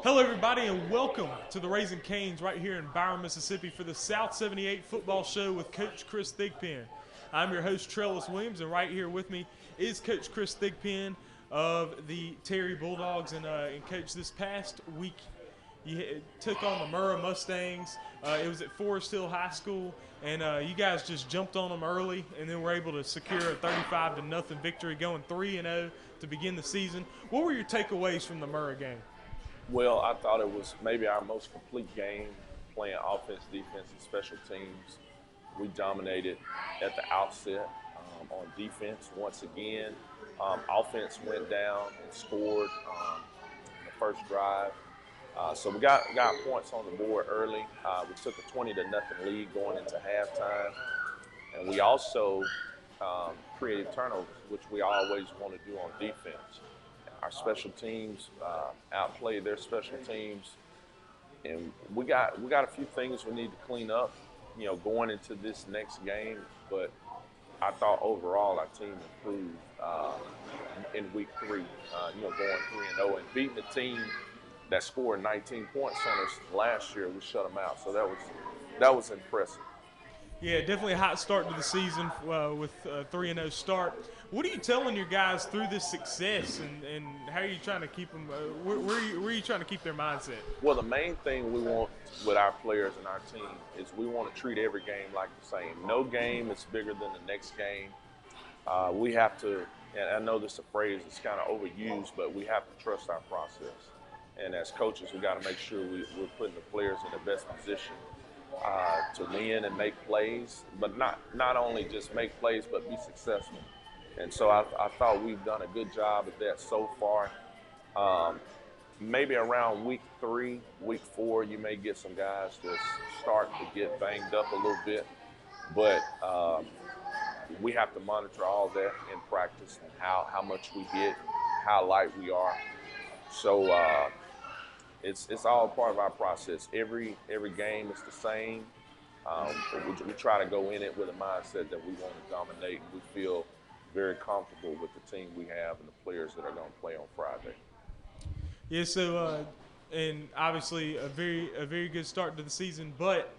Hello, everybody, and welcome to the Raising Canes right here in Byron, Mississippi for the South 78 Football Show with Coach Kris Thigpen. I'm your host, Trellis Williams, and right here with me is Coach Kris Thigpen of the Terry Bulldogs. And Coach, this past week you took on the Murrah Mustangs. It was at Forest Hill High School, and you guys just jumped on them early, and then were able to secure a 35-0 victory, going 3-0 to begin the season. What were your takeaways from the Murrah game? Well, I thought it was maybe our most complete game, playing offense, defense, and special teams. We dominated at the outset on defense once again. Offense went down and scored the first drive. So we got points on the board early. We took a 20-0 lead going into halftime. And we also created turnovers, which we always want to do on defense. Our special teams outplayed their special teams, and we got a few things we need to clean up, going into this next game. But I thought overall our team improved in week 3, going 3-0 and beating the team that scored 19 points on us last year. We shut them out, so that was impressive. Yeah, definitely a hot start to the season with a 3-0 start. What are you telling your guys through this success, and how are you trying to keep them? Where are you trying to keep their mindset? Well, the main thing we want with our players and our team is we want to treat every game like the same. No game is bigger than the next game. We have to, and I know this is a phrase that's kind of overused, but we have to trust our process. And as coaches, we got to make sure we're putting the players in the best position to win and make plays, but not only just make plays, but be successful. And so I thought we've done a good job at that so far. Maybe around week 3, week 4, you may get some guys just start to get banged up a little bit, but we have to monitor all that in practice and how much we hit, how light we are. So it's all part of our process. Every game is the same. We try to go in it with a mindset that we want to dominate, and we feel very comfortable with the team we have and the players that are going to play on Friday. Yeah, so and obviously a very good start to the season, but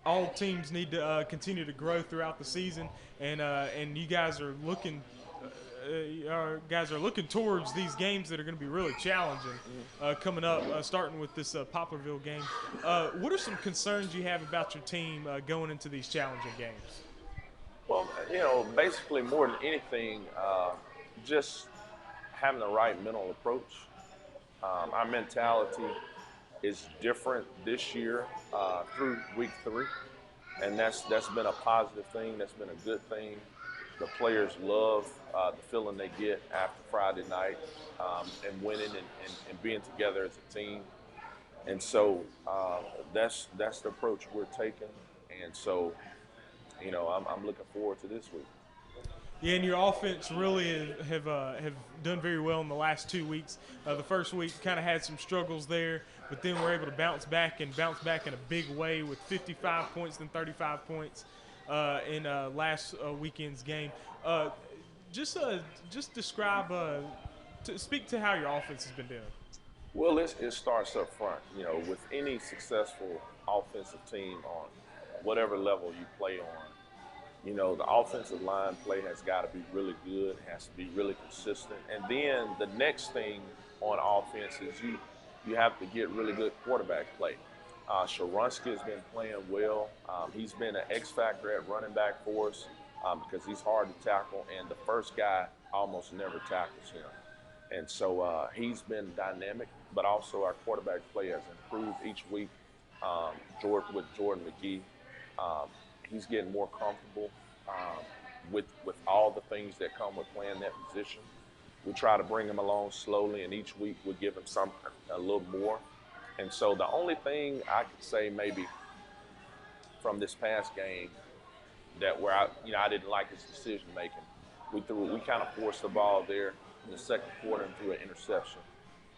all teams need to continue to grow throughout the season, and you guys are looking. Our guys are looking towards these games that are going to be really challenging coming up, starting with this Poplarville game. What are some concerns you have about your team going into these challenging games? Well, basically more than anything, just having the right mental approach. Our mentality is different this year through week 3, and that's been a positive thing. That's been a good thing. The players love the feeling they get after Friday night and winning and being together as a team. And so that's the approach we're taking. And so, I'm looking forward to this week. Yeah, and your offense really have done very well in the last 2 weeks. The first week kind of had some struggles there, but then we're able to bounce back in a big way with 55 points and 35 points. In last weekend's game. Just describe, speak to how your offense has been doing. Well, it starts up front. With any successful offensive team on whatever level you play on, the offensive line play has got to be really good, it has to be really consistent. And then the next thing on offense is you have to get really good quarterback play. Sharotsky has been playing well. He's been an X factor at running back for us because he's hard to tackle, and the first guy almost never tackles him. And so he's been dynamic, but also our quarterback play has improved each week. With Jordan Mcgee, he's getting more comfortable with all the things that come with playing that position. We try to bring him along slowly, and each week we give him something a little more. And so the only thing I could say maybe from this past game that where I didn't like his decision making, we kind of forced the ball there in the second quarter and threw an interception.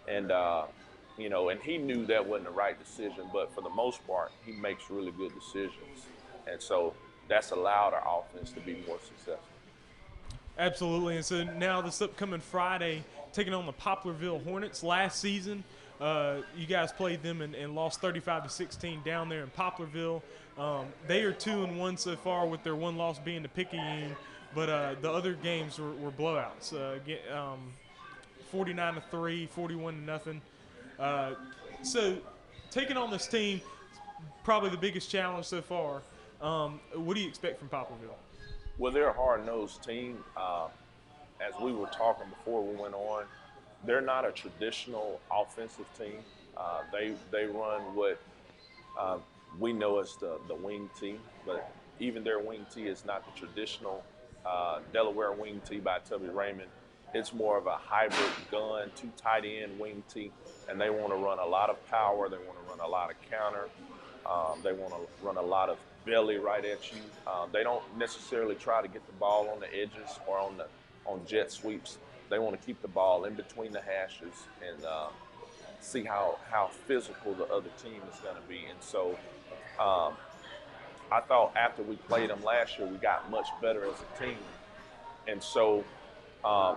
And and he knew that wasn't the right decision, but for the most part, he makes really good decisions. And so that's allowed our offense to be more successful. Absolutely. And so now this upcoming Friday, taking on the Poplarville Hornets. Last season, You guys played them and lost 35-16 down there in Poplarville. They are 2-1 so far, with their one loss being to Picayune, but the other games were blowouts. 49-3, 41-0. So taking on this team, probably the biggest challenge so far. What do you expect from Poplarville? Well, they're a hard-nosed team. As we were talking before we went on, they're not a traditional offensive team. They run what we know as the wing tee, but even their wing tee is not the traditional Delaware wing tee by Tubby Raymond. It's more of a hybrid gun, two tight end wing tee, and they want to run a lot of power. They want to run a lot of counter. They want to run a lot of belly right at you. They don't necessarily try to get the ball on the edges or on jet sweeps. They want to keep the ball in between the hashes and see how physical the other team is going to be. And so I thought after we played them last year, we got much better as a team. And so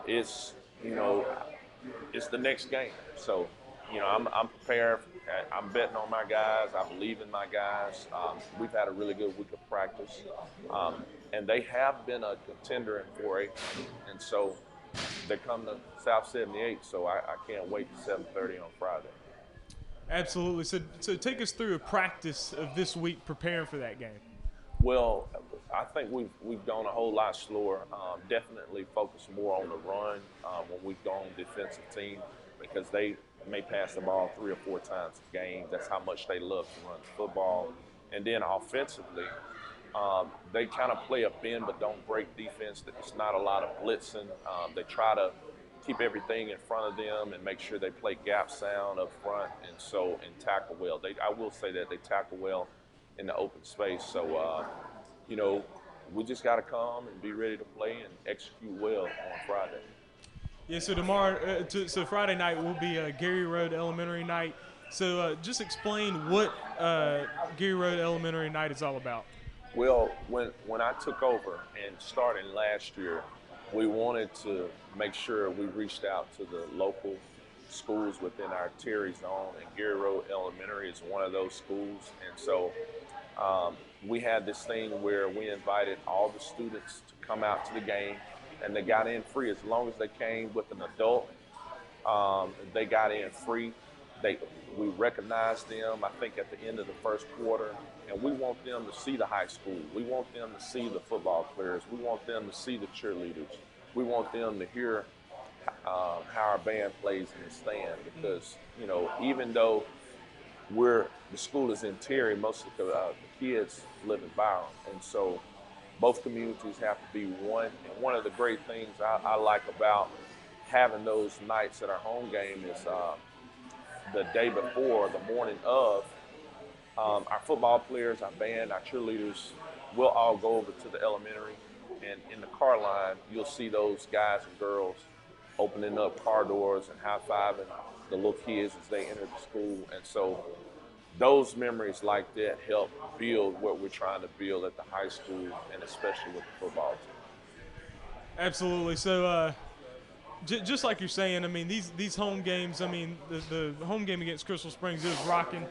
it's the next game. So, I'm prepared. I'm betting on my guys. I believe in my guys. We've had a really good week of practice. And they have been a contender in 4A. And so they come to South 78. So I can't wait to 7:30 on Friday. Absolutely. So take us through a practice of this week preparing for that game. Well, I think we've gone a whole lot slower. Definitely focus more on the run when we've gone defensive team, because they may pass the ball 3 or 4 times a game. That's how much they love to run the football. And then offensively, they kind of play a bend but don't break defense. It's not a lot of blitzing. They try to keep everything in front of them and make sure they play gap sound up front and tackle well. I will say that they tackle well in the open space. So, we just got to come and be ready to play and execute well on Friday. Yeah, so tomorrow, so Friday night will be Gary Road Elementary night. So just explain what Gary Road Elementary night is all about. Well, when I took over and starting last year, we wanted to make sure we reached out to the local schools within our Terry zone, and Gary Road Elementary is one of those schools. And so we had this thing where we invited all the students to come out to the game, and they got in free. As long as they came with an adult, they got in free. We recognized them, I think, at the end of the first quarter, and we want them to see the high school. We want them to see the football players. We want them to see the cheerleaders. We want them to hear how our band plays in the stand, because, even though the school is in Terry, most of the kids live in Byram, and so both communities have to be one. And one of the great things I like about having those nights at our home game is the day before, the morning of, our football players, our band, our cheerleaders, we'll all go over to the elementary, and in the car line, you'll see those guys and girls opening up car doors and high-fiving the little kids as they enter the school. And so those memories like that help build what we're trying to build at the high school, and especially with the football team. Absolutely. So just like you're saying, I mean, these home games, I mean, the home game against Crystal Springs is rocking.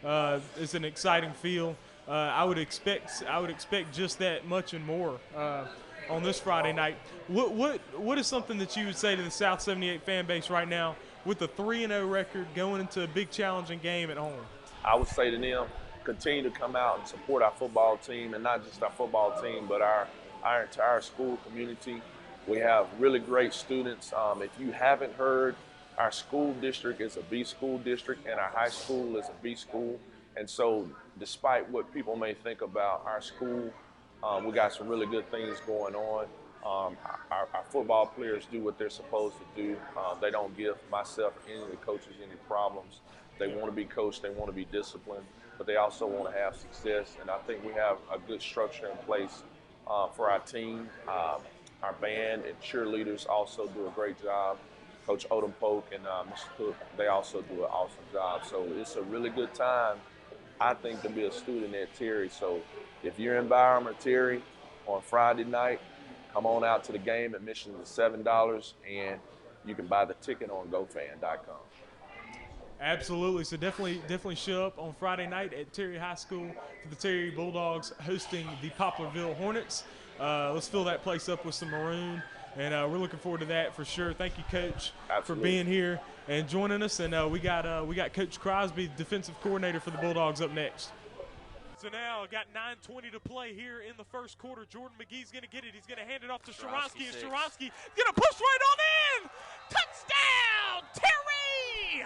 It's an exciting feel. I would expect just that much and more on this Friday night. What is something that you would say to the South 78 fan base right now with a 3-0 record going into a big challenging game at home? I would say to them, continue to come out and support our football team, and not just our football team, but our entire school community. We have really great students. If you haven't heard, our school district is a B school district, and our high school is a B school. And so despite what people may think about our school, we got some really good things going on. Our football players do what they're supposed to do. They don't give myself or any of the coaches any problems. They want to be coached, they want to be disciplined, but they also want to have success. And I think we have a good structure in place for our team. Our band and cheerleaders also do a great job. Coach Odom Polk and Mr. Cook, they also do an awesome job. So it's a really good time, I think, to be a student at Terry. So if you're in Byram or Terry on Friday night, come on out to the game. Admission is $7, and you can buy the ticket on GoFan.com. Absolutely. So definitely show up on Friday night at Terry High School for the Terry Bulldogs hosting the Poplarville Hornets. Let's fill that place up with some maroon, and we're looking forward to that for sure. Thank you, Coach, for being here and joining us. And we got Coach Crosby, defensive coordinator for the Bulldogs, up next. So now got 9:20 to play here in the first quarter. Jordan Mcgee's going to get it. He's going to hand it off to Sharotsky, and Sharotsky going to push right on in. Touchdown, Terry!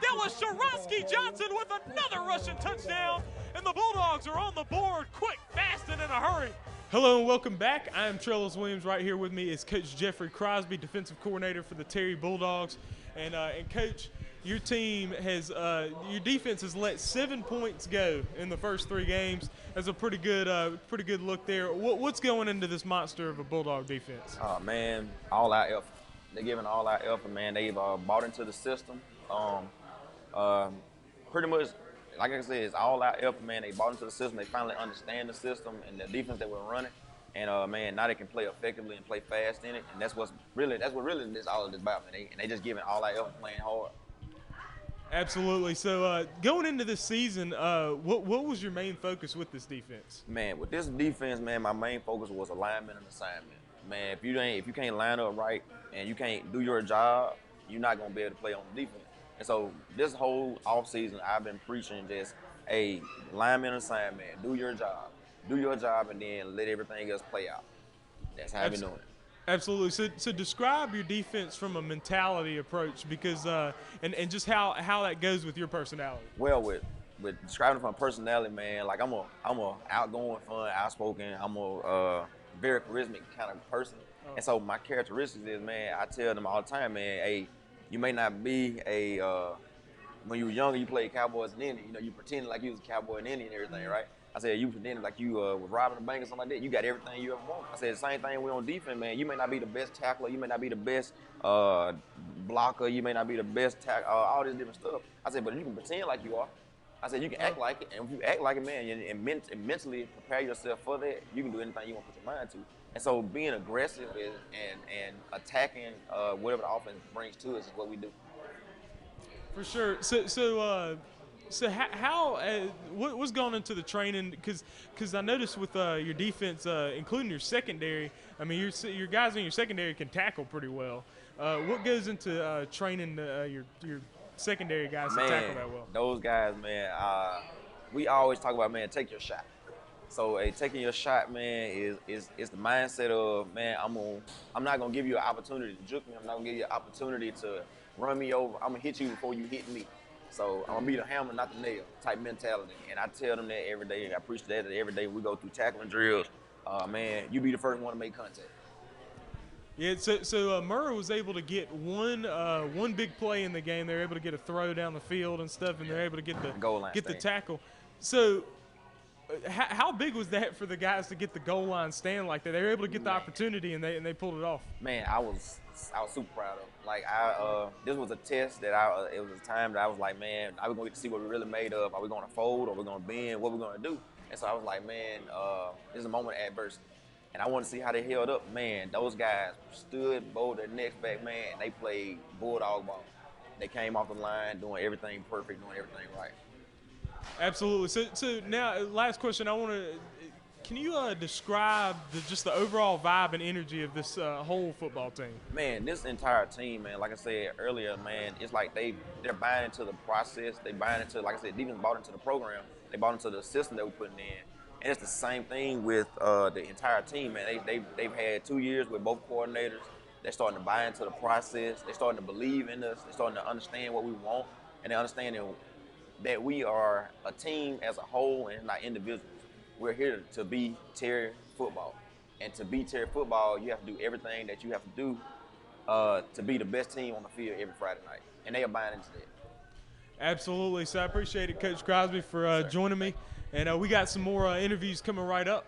That was Sharotsky Johnson with another rushing touchdown, and the Bulldogs are on the board quick, fast, and in a hurry. Hello and welcome back. I am Trellis Williams. Right here with me is Coach Jeffrey Crosby, defensive coordinator for the Terry Bulldogs. And Coach, your team has your defense has let 7 points go in the first 3 games. That's a pretty good look there. What's going into this monster of a Bulldog defense? Oh man, all out effort. They're giving all out effort, man. They've bought into the system. Pretty much, like I said, it's all out effort, man. They bought into the system. They finally understand the system and the defense that we're running. And man, now they can play effectively and play fast in it. And that's what really this all of this about, man. They just giving all out effort, playing hard. Absolutely. So going into this season, what was your main focus with this defense? Man, with this defense, man, my main focus was alignment and assignment. Man, if you can't line up right and you can't do your job, you're not gonna be able to play on the defense. And so this whole offseason, I've been preaching just alignment and assignment. Do your job. Do your job and then let everything else play out. That's how I've been doing it. Absolutely. So describe your defense from a mentality approach, because and just how that goes with your personality. Well, with describing from personality, man, like I'm a outgoing, fun, outspoken. I'm a very charismatic kind of person. And so my characteristics is, man, I tell them all the time, man, hey, you may not be when you were younger, you played Cowboys and Indians. You know, you pretended like you was a Cowboy and Indian and everything, right? I said, you pretended like you was robbing a bank or something like that. You got everything you ever want. I said, the same thing we on defense, man. You may not be the best tackler. You may not be the best blocker. You may not be the best all this different stuff. I said, but you can pretend like you are. I said, you can act like it. And if you act like it, man, and mentally prepare yourself for that, you can do anything you want to put your mind to. And so being aggressive and attacking whatever the offense brings to us is what we do. For sure. So how what's gone into the training? Because I noticed with your defense, including your secondary, I mean your guys in your secondary can tackle pretty well. What goes into training your secondary guys to tackle that well? Those guys, man, we always talk about, man, take your shot. So taking your shot, man, is the mindset of, man, I'm not gonna give you an opportunity to juke me. I'm not gonna give you an opportunity to run me over. I'm gonna hit you before you hit me. So I'm gonna be the hammer, not the nail type mentality. And I tell them that every day. I preach that every day we go through tackling drills. Man, you be the first one to make contact. Yeah, so Murrah was able to get one big play in the game. They were able to get a throw down the field and stuff, and they're able to get the goal line the tackle. So how big was that for the guys to get the goal line stand like that? They were able to get the opportunity, and they pulled it off. Man, I was super proud of them. Like this was a test that it was a time that I was like, man, are we gonna get to see what we're really made of? Are we gonna fold? Are we gonna bend? What we're gonna do? And so I was like, man, this is a moment of adversity, and I want to see how they held up. Man, those guys stood, bowed their necks back, man. And they played bulldog ball. They came off the line doing everything perfect, doing everything right. Absolutely. So now, last question. Can you describe just the overall vibe and energy of this whole football team? Man, this entire team, man, like I said earlier, man, it's like they're buying into the process. They buying into, like I said, defense bought into the program. They bought into the system that we're putting in. And it's the same thing with the entire team, man. They've had 2 years with both coordinators. They're starting to buy into the process. They're starting to believe in us. They're starting to understand what we want. And they're understanding that we are a team as a whole and not individuals. We're here to be Terry football. And to be Terry football, you have to do everything that you have to do to be the best team on the field every Friday night. And they are buying into that. Absolutely. So I appreciate it, Coach Crosby, for joining me. And we got some more interviews coming right up.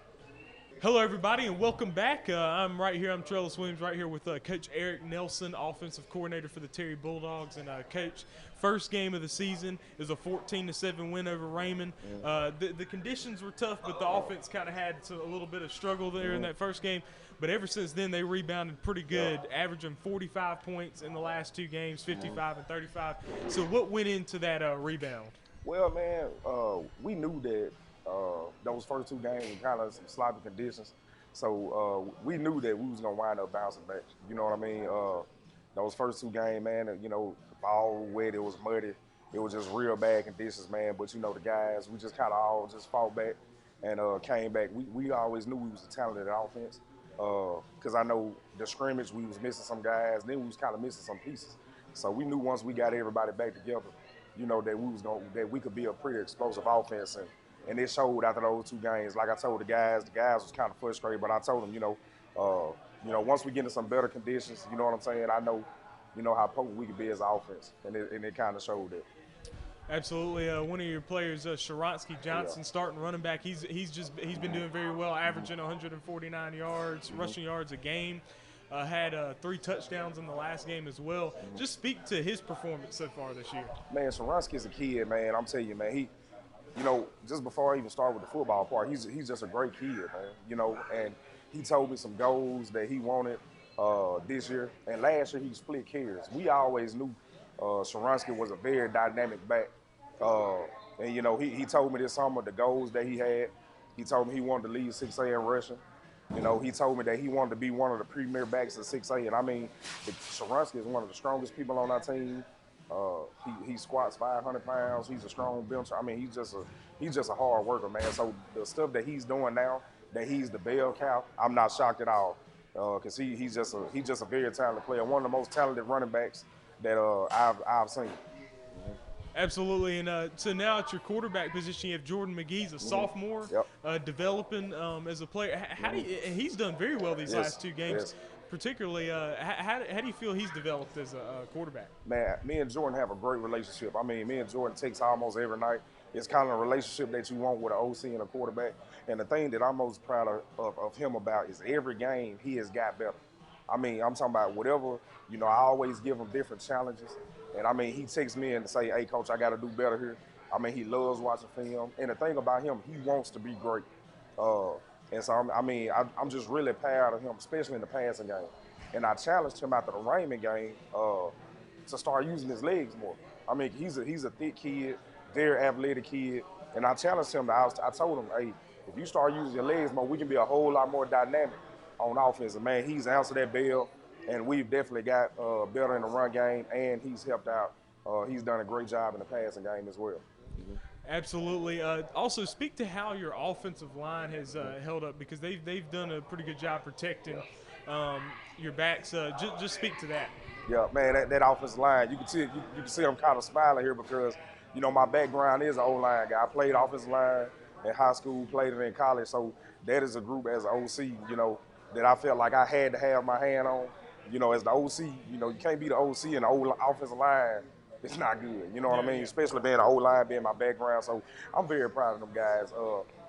Hello, everybody, and welcome back. I'm Trellis Williams, right here with Coach Eric Nelson, offensive coordinator for the Terry Bulldogs. And Coach, first game of the season is a 14-7 win over Raymond. The conditions were tough, but the offense kind of had a little bit of struggle there in that first game. But ever since then, they rebounded pretty good, averaging 45 points in the last two games, 55 and 35. So what went into that rebound? Well, man, we knew that those first two games were kind of some sloppy conditions. So we knew that we was going to wind up bouncing back. You know what I mean? Those first two games, man, you know, the ball was wet, it was muddy. It was just real bad conditions, man. But, you know, the guys, we just kind of all just fought back and came back. We always knew we was a talented offense because I know the scrimmage, we was missing some guys. Then we was kind of missing some pieces. So we knew once we got everybody back together, you know, that we could be a pretty explosive offense. And it showed after those two games. Like I told the guys was kind of frustrated, but I told them, you know, once we get into some better conditions, you know what I'm saying, I know, you know, how potent we could be as an offense, and it kind of showed that. Absolutely. One of your players, Sharotsky Johnson, starting running back, he's been doing very well, averaging 149 yards, rushing yards a game. Had 3 touchdowns in the last game as well. Just speak to his performance so far this year. Man, Sharotsky's a kid, man. I'm telling you, man, you know, just before I even start with the football part, he's just a great kid, man. You know, and he told me some goals that he wanted this year. And last year he split carries. We always knew Sharotsky was a very dynamic back. And, you know, he told me this summer the goals that he had. He told me he wanted to lead 6A in rushing. You know, he told me that he wanted to be one of the premier backs at 6A. And, I mean, Sharotsky is one of the strongest people on our team. He squats 500 pounds. He's a strong bencher. I mean, he's just a hard worker, man. So the stuff that he's doing now, that he's the bell cow, I'm not shocked at all, because he's just a very talented player, one of the most talented running backs that I've seen. Absolutely, and so now at your quarterback position, you have Jordan Mcgee's a sophomore, developing as a player. He's done very well these last two games. Yes. Particularly, how do you feel he's developed as a quarterback? Man, me and Jordan have a great relationship. I mean, me and Jordan takes almost every night. It's kind of a relationship that you want with an OC and a quarterback. And the thing that I'm most proud of him about is every game he has got better. I mean, I'm talking about whatever, you know, I always give him different challenges. And, I mean, he takes me in to say, hey, Coach, I got to do better here. I mean, he loves watching film. And the thing about him, he wants to be great. And so, I'm just really proud of him, especially in the passing game. And I challenged him after the Raymond game to start using his legs more. I mean, he's a thick kid, very athletic kid. And I challenged him. I told him, hey, if you start using your legs more, we can be a whole lot more dynamic on offense. And, man, he's answered that bell. And we've definitely got better in the run game, and he's helped out. He's done a great job in the passing game as well. Absolutely. Also, speak to how your offensive line has held up, because they've done a pretty good job protecting your backs. Just speak to that. Yeah, man, that offensive line, you can see I'm kind of smiling here because, you know, my background is an O-line guy. I played offensive line in high school, played it in college, so that is a group as an OC, you know, that I felt like I had to have my hand on. You know, as the OC, you know, you can't be the OC and the offensive line. It's not good. You know what I mean? Especially being an O-line, being my background. So I'm very proud of them guys.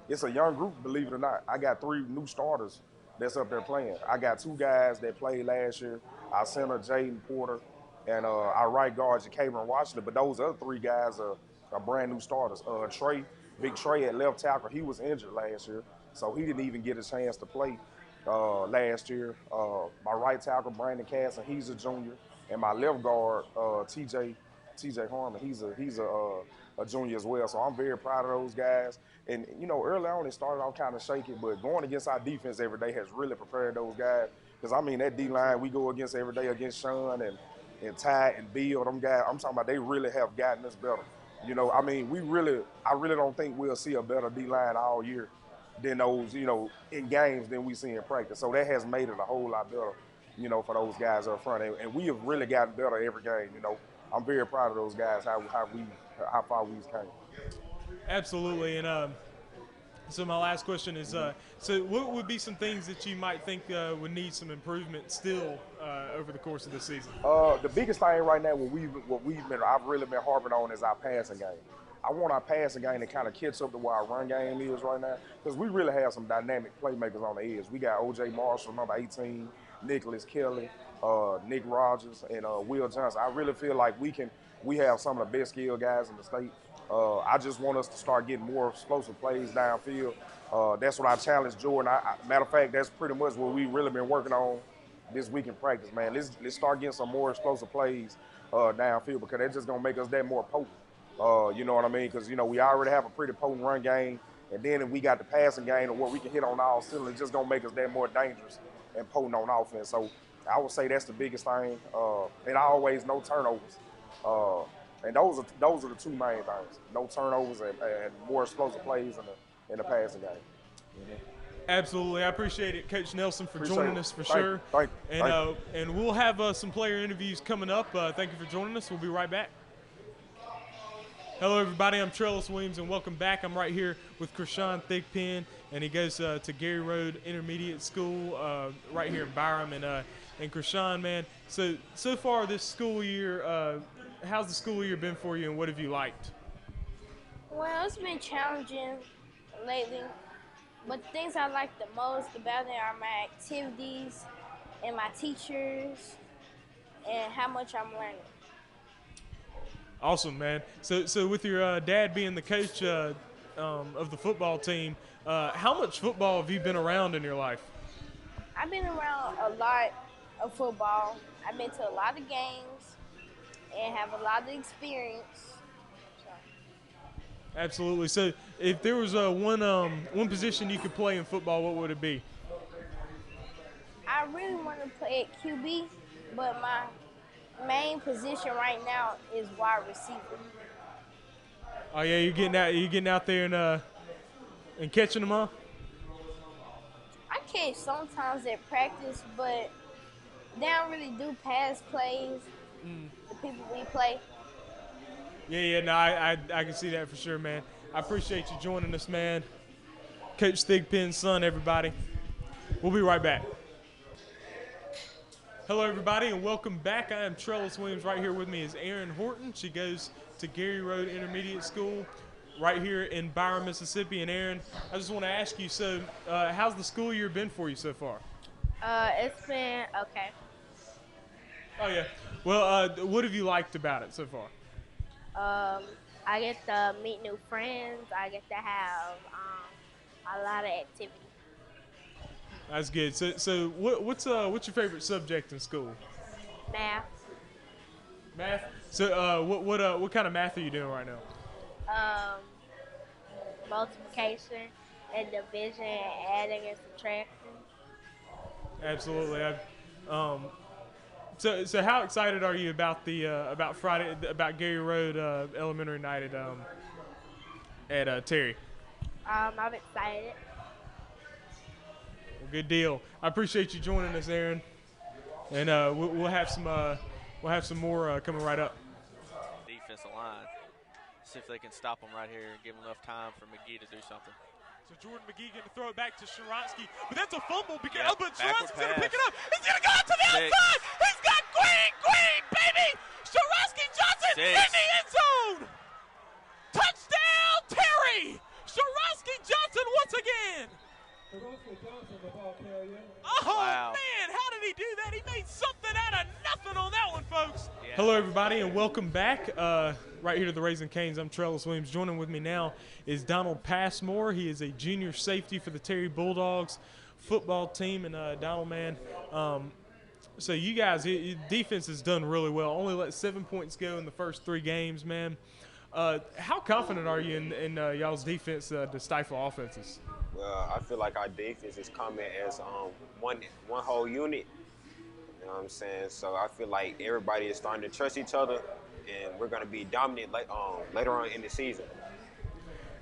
It's a young group, believe it or not. I got 3 new starters that's up there playing. I got 2 guys that played last year. Our center, Jaden Porter, and our right guard, Ja'Cameron Washington. But those other 3 guys are brand new starters. Big Trey at left tackle, he was injured last year, so he didn't even get a chance to play last year. My right tackle, Brandon Casson, he's a junior, and my left guard, TJ Harmon, he's a junior as well. So I'm very proud of those guys. And you know, early on it started off kind of shaky, but going against our defense every day has really prepared those guys. Because I mean, that D line we go against every day against Sean and Ty and Bill, them guys, I'm talking about they really have gotten us better. You know, I mean, I really don't think we'll see a better D line all year than those, you know, in games than we see in practice. So that has made it a whole lot better, you know, for those guys up front. And we have really gotten better every game, you know. I'm very proud of those guys, how far we've came. Absolutely. And so my last question is, so what would be some things that you might think would need some improvement still over the course of the season? The biggest thing right now, I've really been harping on is our passing game. I want our passing game to kind of catch up to where our run game is right now, because we really have some dynamic playmakers on the edge. We got O.J. Marshall, number 18, Nicholas Kelly, Nick Rogers, and Will Johnson. I really feel like we have some of the best skilled guys in the state. I just want us to start getting more explosive plays downfield. That's what I challenged Jordan. Matter of fact, that's pretty much what we've really been working on this week in practice, man. Let's start getting some more explosive plays downfield, because that's just going to make us that more potent. You know what I mean? Because, we already have a pretty potent run game. And then if we got the passing game where we can hit on all cylinders, it's just going to make us that more dangerous and potent on offense. So I would say that's the biggest thing. And always no turnovers. And those are the two main things. No turnovers and more explosive plays in the passing game. Mm-hmm. Absolutely. I appreciate it, Coach Nelson, for joining us for sure. Thank you. And we'll have some player interviews coming up. Thank you for joining us. We'll be right back. Hello, everybody. I'm Trellis Williams, and welcome back. I'm right here with Kris Thigpen, and he goes to Gary Road Intermediate School right here in Byram. And Kris, man, so far this school year, how's the school year been for you, and what have you liked? Well, it's been challenging lately, but the things I like the most about it are my activities and my teachers and how much I'm learning. Awesome, man. So with your dad being the coach of the football team, how much football have you been around in your life? I've been around a lot of football. I've been to a lot of games and have a lot of experience. Absolutely. So if there was one position you could play in football, what would it be? I really want to play at QB, but my main position right now is wide receiver. Oh yeah, you're getting out there and catching them all? I catch sometimes at practice, but they don't really do pass plays. The people we play. Yeah, no, I can see that for sure, man. I appreciate you joining us, man. Coach Thigpen's son, everybody. We'll be right back. Hello, everybody, and welcome back. I am Trellis Williams. Right here with me is Erin Horton. She goes to Gary Road Intermediate School right here in Byram, Mississippi. And, Erin, I just want to ask you, so how's the school year been for you so far? It's been okay. Oh, yeah. Well, what have you liked about it so far? I get to meet new friends. I get to have a lot of activities. That's good. So what's your favorite subject in school? Math. Math. So what kind of math are you doing right now? Multiplication and division, adding and subtraction. Absolutely. So how excited are you about about Friday, about Gary Road Elementary Night at Terry? I'm excited. Well, good deal. I appreciate you joining us, Erin, and we'll have some more coming right up. Defensive line. See if they can stop them right here and give them enough time for Mcgee to do something. So Jordan Mcgee going to throw it back to Sharotsky, but that's a fumble. But Backward Sharotsky's going to pick it pass. up. He's going to go out to the outside. He's got green, baby. Sharotsky Johnson in the end zone. Touchdown, Terry. Sharotsky Johnson once again. Oh, Wow. man, how did he do that? He made something out of nothing on that one, folks. Yeah. Hello, everybody, and welcome back. Right here to the Raising Canes, I'm Trellis Williams. Joining with me now is Donald Passmore. He is a junior safety for the Terry Bulldogs football team. And, Donald, man, so you guys, your defense has done really well. Only let 7 points go in the first 3 games, man. How confident are you in y'all's defense to stifle offenses? Well, I feel like our defense is coming as one whole unit. You know what I'm saying? So I feel like everybody is starting to trust each other, and we're going to be dominant later on in the season.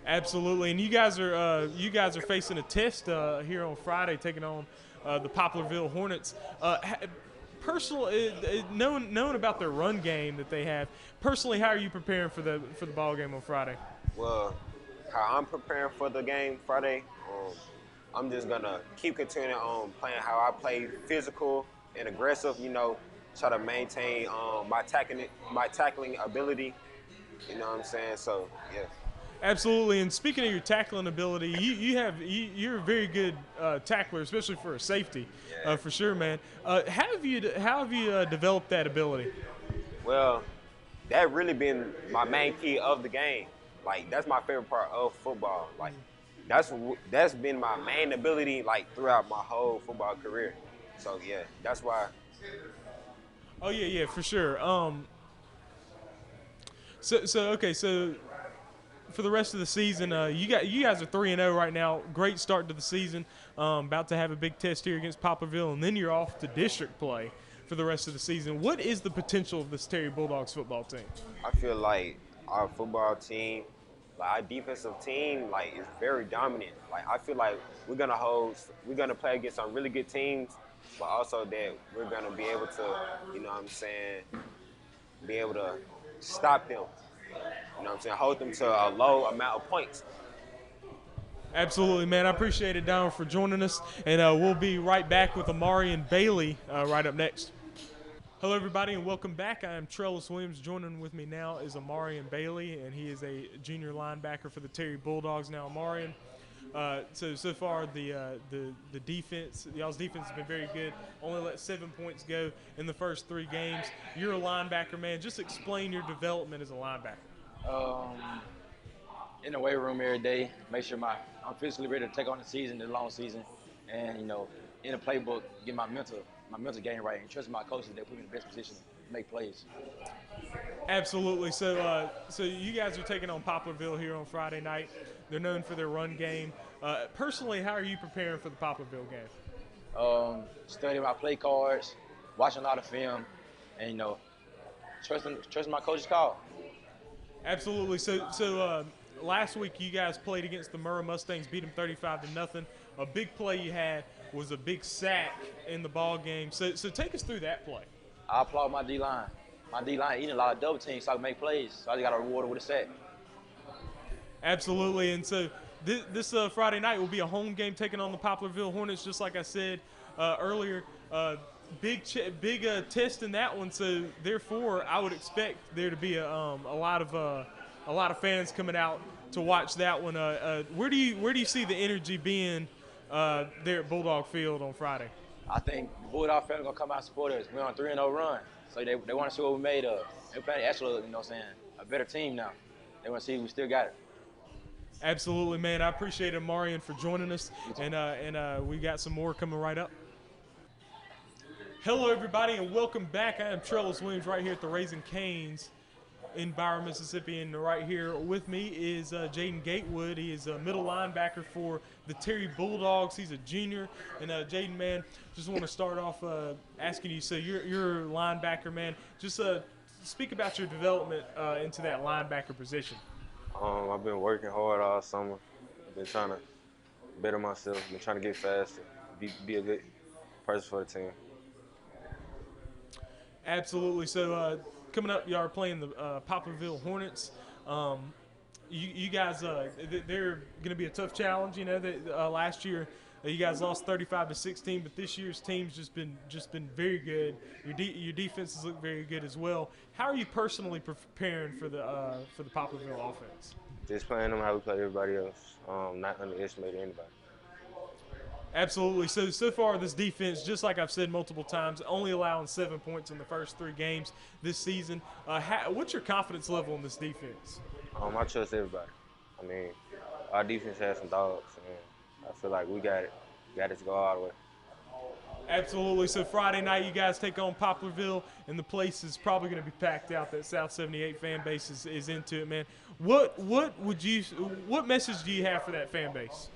Absolutely, and you guys are facing a test here on Friday, taking on the Poplarville Hornets. Personally, knowing about their run game that they have, personally, how are you preparing for the ball game on Friday? Well, how I'm preparing for the game Friday, I'm just gonna keep continuing on playing how I play, physical and aggressive. You know, try to maintain my tackling ability. You know what I'm saying? So yeah. Absolutely. And speaking of your tackling ability, you're a very good tackler, especially for a safety, for sure, man. How have you developed that ability? Well, that really been my main key of the game. Like that's my favorite part of football. Like that's been my main ability like throughout my whole football career. So yeah, that's why. Oh yeah, for sure. So for the rest of the season, you guys are 3-0 right now. Great start to the season. About to have a big test here against Poplarville, and then you're off to district play for the rest of the season. What is the potential of this Terry Bulldogs football team? I feel like our football team, like our defensive team, like is very dominant. Like I feel like we're gonna play against some really good teams, but also that we're gonna be able to, you know what I'm saying, be able to stop them. You know what I'm saying? Hold them to a low amount of points. Absolutely, man. I appreciate it, Don, for joining us. And we'll be right back with Amarion Bailey right up next. Hello, everybody, and welcome back. I am Trellis Williams. Joining with me now is Amarion Bailey, and he is a junior linebacker for the Terry Bulldogs. Now, Amarion, so far the defense, y'all's defense has been very good. Only let 7 points go in the first 3 games. You're a linebacker, man. Just explain your development as a linebacker. In the weight room every day, make sure I'm physically ready to take on the long season, and in the playbook, get my mental game right, and trust my coaches. They put me in the best position to make plays. Absolutely. So you guys are taking on Poplarville here on Friday night. They're known for their run game. Personally, how are you preparing for the Poplarville game? Studying my play cards, watching a lot of film, and trusting my coach's call. Absolutely. So last week you guys played against the Murrah Mustangs, beat them 35-0. A big play you had was a big sack in the ball game. So take us through that play. I applaud my D-line. My D-line eating a lot of double teams so I can make plays. So I just got to reward it with a sack. Absolutely. And so this Friday night will be a home game taking on the Poplarville Hornets, just like I said earlier. Big test in that one. So therefore, I would expect there to be a lot of fans coming out to watch that one. Where do you see the energy being there at Bulldog Field on Friday? I think the Bulldog fans are gonna come out and support us. We're on a 3-0 run, so they want to see what we made of. They're playing actually, a better team now. They want to see we still got it. Absolutely, man. I appreciate Amarion for joining us, and we got some more coming right up. Hello, everybody, and welcome back. I am Trellis Williams right here at the Raising Cane's in Byron, Mississippi, and right here with me is Jaden Gatewood. He is a middle linebacker for the Terry Bulldogs. He's a junior. And Jaden, man, just want to start off asking you, so you're a linebacker, man. Just speak about your development into that linebacker position. I've been working hard all summer. Been trying to better myself. Been trying to get faster, be a good person for the team. Absolutely. So coming up, y'all are playing the Poplarville Hornets. You guys, they're going to be a tough challenge. Last year you guys lost 35-16, but this year's team's just been very good. Your defenses look very good as well. How are you personally preparing for the Poplarville offense? Just playing them how we play everybody else. Not underestimating anybody. Absolutely. So far this defense, just like I've said multiple times, only allowing 7 points in the first 3 games this season. What's your confidence level in this defense? I trust everybody. I mean, our defense has some dogs, and I feel like we got it. Got it to go all the way. Absolutely. So Friday night you guys take on Poplarville, and the place is probably going to be packed out. That South 78 fan base is into it, man. What message do you have for that fan base?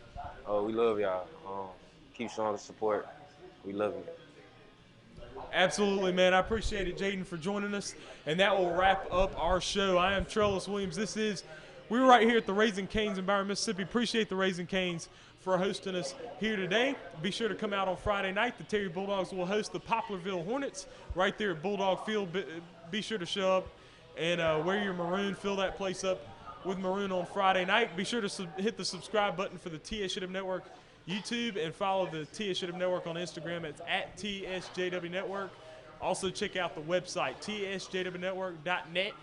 Oh, we love y'all. Keep showing the support. We love you. Absolutely, man. I appreciate it, Jaden, for joining us. And that will wrap up our show. I am Trellis Williams. We're right here at the Raising Cane's in Byron, Mississippi. Appreciate the Raising Cane's for hosting us here today. Be sure to come out on Friday night. The Terry Bulldogs will host the Poplarville Hornets right there at Bulldog Field. Be sure to show up and wear your maroon. Fill that place up with maroon on Friday night. Be sure to hit the subscribe button for the TSJW Network YouTube and follow the TSJW Network on Instagram. It's at TSJW Network. Also, check out the website, tsjwnetwork.net.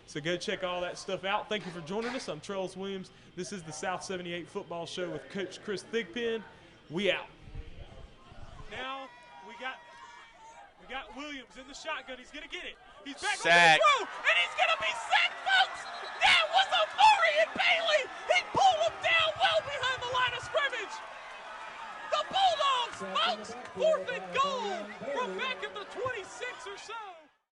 So go check all that stuff out. Thank you for joining us. I'm Trellis Williams. This is the South 78 Football Show with Coach Kris Thigpen. We out. Now we got Williams in the shotgun. He's going to get it. He's back on the throw, and he's going to be sacked, folks. That was Amarion Bailey. He pulled him down well behind the line of scrimmage. The Bulldogs, folks, 4th and goal.